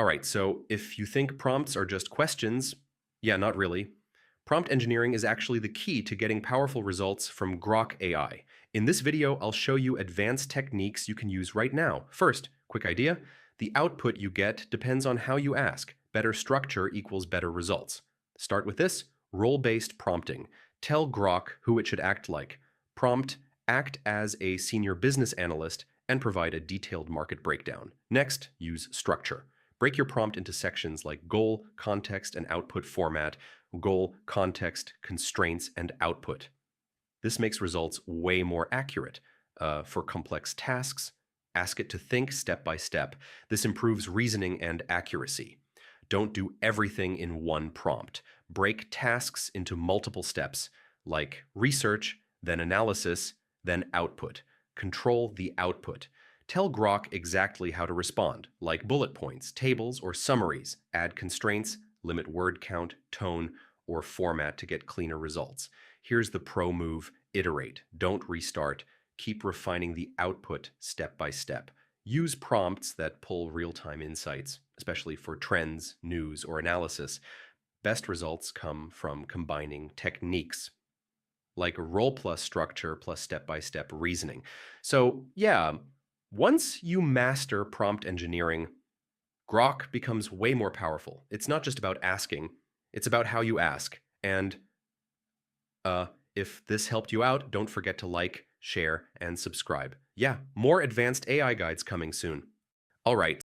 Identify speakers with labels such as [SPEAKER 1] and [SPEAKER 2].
[SPEAKER 1] All right, so if you think prompts are just questions, yeah, not really. Prompt engineering is actually the key to getting powerful results from Grok AI. In this video, I'll show you advanced techniques you can use right now. First, quick idea, the output you get depends on how you ask. Better structure equals better results. Start with this, role-based prompting. Tell Grok who it should act like. Prompt, act as a senior business analyst and provide a detailed market breakdown. Next, use structure. Break your prompt into sections like goal, context, and output format, goal, context, constraints, and output. This makes results way more accurate. For complex tasks, ask it to think step by step. This improves reasoning and accuracy. Don't do everything in one prompt. Break tasks into multiple steps, like research, then analysis, then output. Control the output. Tell Grok exactly how to respond, like bullet points, tables, or summaries. Add constraints, limit word count, tone, or format to get cleaner results. Here's the pro move, iterate. Don't restart. Keep refining the output step by step. Use prompts that pull real-time insights, especially for trends, news, or analysis. Best results come from combining techniques like role plus structure plus step-by-step reasoning. So yeah, once you master prompt engineering, Grok becomes way more powerful. It's not just about asking, it's about how you ask. And if this helped you out, don't forget to like, share, and subscribe. Yeah, more advanced AI guides coming soon. All right.